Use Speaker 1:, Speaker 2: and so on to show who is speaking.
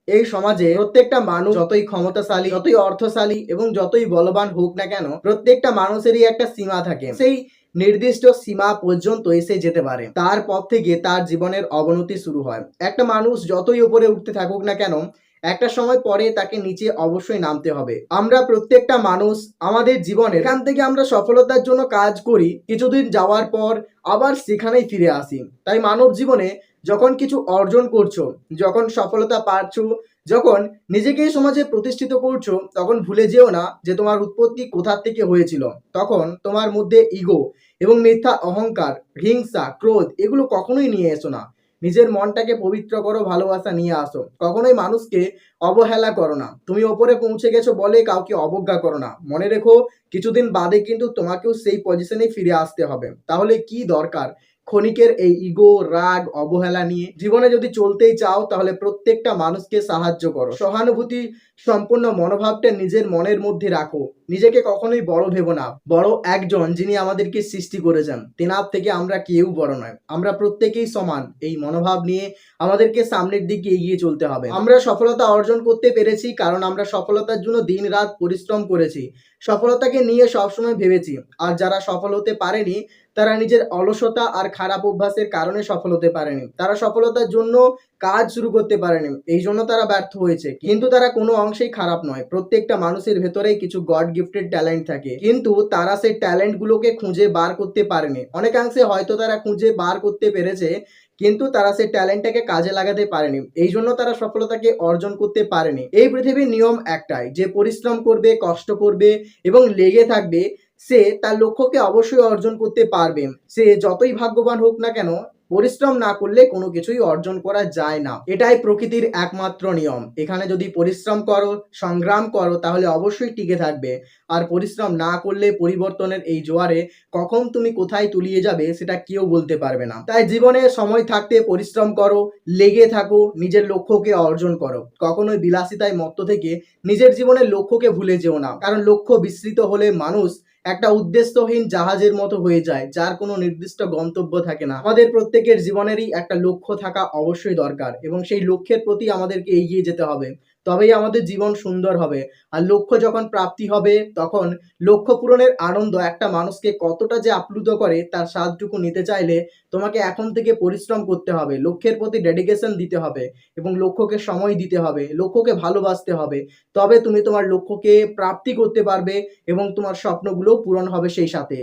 Speaker 1: এই সমাজে প্রত্যেকটা মানুষ যতই ক্ষমতাশালী, যতই অর্থশালী এবং যতই বলবান হোক না কেন, প্রত্যেকটা মানুষেরই একটা সীমা থাকে। সেই নির্দিষ্ট সীমা পর্যন্ত এসে যেতে পারে, তারপর থেকে তার জীবনের অবনতি শুরু হয়। একটা মানুষ যতই উপরে উঠতে থাকুক না কেন, একটা সময় পরে তাকে নিচে অবশ্যই নামতে হবে। আমরা প্রত্যেকটা মানুষ আমাদের জীবনে এখান থেকে আমরা সফলতার জন্য কাজ করি, কিছুদিন যাওয়ার পর আবার সেখানেই ফিরে আসি। তাই মানব জীবনে যখন কিছু অর্জন করছো, যখন সফলতা পাচ্ছ, যখন নিজেকে সমাজে প্রতিষ্ঠিত করছো, তখন ভুলে যেও না যে তোমার উৎপত্তি কোথা থেকে হয়েছিল। তখন তোমার মধ্যে ইগো এবং মিথ্যা অহংকার, হিংসা, ক্রোধ এগুলো কখনোই নিয়ে এসো না। নিজের মনটাকে পবিত্র করো, ভালোবাসা নিয়ে আসো। কখনোই মানুষকে অবহেলা করো না। তুমি ওপরে পৌঁছে গেছো বলে কাউকে অবজ্ঞা করো না। মনে রেখো, কিছুদিন বাদে কিন্তু তোমাকেও সেই পজিশনে ফিরে আসতে হবে। তাহলে কি দরকার ক্ষণিকের এই ইগো, রাগ, অবহেলা নিয়ে? জীবনে যদি চলতেই চাও তাহলে প্রত্যেকটা মানুষকে সাহায্য করো। সহানুভূতি সম্পূর্ণ মনোভাবটা নিজের মনের মধ্যে রাখো। নিজেকে কখনোই বড় ভেবো না। বড় একজন, যিনি আমাদেরকে সৃষ্টি করেছেন, তেনার থেকে আমরা কেউ বড় নয়। আমরা প্রত্যেকেই সমান। এই মনোভাব নিয়ে আমাদেরকে সামনের দিকে এগিয়ে চলতে হবে। আমরা সফলতা অর্জন করতে পেরেছি কারণ আমরা সফলতার জন্য দিন রাত পরিশ্রম করেছি, সফলতাকে নিয়ে সবসময় ভেবেছি। আর যারা সফল হতে পারেনি, তারা নিজের অলসতা আর খারাপ অভ্যাসের কারণে সফল হতে পারেনি। তারা সফলতার জন্য কাজ শুরু করতে পারেনি, এই জন্য তারা ব্যর্থ হয়েছে। কিন্তু তারা কোনো অংশেই খারাপ নয়। প্রত্যেকটা মানুষের ভেতরেই কিছু গড গিফটেড ট্যালেন্ট থাকে, কিন্তু তারা সেই ট্যালেন্ট গুলোকে খুঁজে বার করতে পারেনি। অনেকাংশে হয়তো তারা খুঁজে বার করতে পেরেছে, কিন্তু তারা সেই ট্যালেন্টটাকে কাজে লাগাতে পারেনি, এই জন্য তারা সফলতাকে অর্জন করতে পারেনি। এই পৃথিবীর নিয়ম একটাই, যে পরিশ্রম করবে, কষ্ট করবে এবং লেগে থাকবে, সে তার লক্ষ্যকে অবশ্যই অর্জন করতে পারবে। সে যতই ভাগ্যবান হোক না কেন, পরিশ্রম না করলে কোনো কিছুই অর্জন করা যায় না। এটাই প্রকৃতির একমাত্র নিয়ম। এখানে যদি পরিশ্রম করো, সংগ্রাম করো, তাহলে অবশ্যই টিকে থাকবে। আর পরিশ্রম না করলে পরিবর্তনের এই জোয়ারে কখন তুমি কোথায় তলিয়ে যাবে সেটা কেউ বলতে পারবে না। তাই জীবনে সময় থাকতে পরিশ্রম করো, লেগে থাকো, নিজের লক্ষ্যকে অর্জন করো। কখনোই বিলাসিতায় মত্ত থেকে নিজের জীবনের লক্ষ্যকে ভুলে যেও না, কারণ লক্ষ্য বিস্তৃত হলে মানুষ একটা উদ্দেশ্যহীন জাহাজের মতো হয়ে যায়, যার কোনো নির্দিষ্ট গন্তব্য থাকে না। আমাদের প্রত্যেকের জীবনেরই একটা লক্ষ্য থাকা অবশ্যই দরকার, এবং সেই লক্ষ্যের প্রতি আমাদেরকে এগিয়ে যেতে হবে। তবেই আমাদের জীবন সুন্দর হবে। আর লক্ষ্য যখন প্রাপ্তি হবে, তখন লক্ষ্য পূরণের আনন্দ একটা মানুষকে কতটা যে আপ্লুত করে, তার স্বাদটুকু নিতে চাইলে তোমাকে এখন থেকে পরিশ্রম করতে হবে, লক্ষ্যের প্রতি ডেডিকেশন দিতে হবে এবং লক্ষ্যকে সময় দিতে হবে, লক্ষ্যকে ভালোবাসতে হবে। তবে তুমি তোমার লক্ষ্যকে প্রাপ্তি করতে পারবে এবং তোমার স্বপ্নগুলো পূরণ হবে সেই সাথে।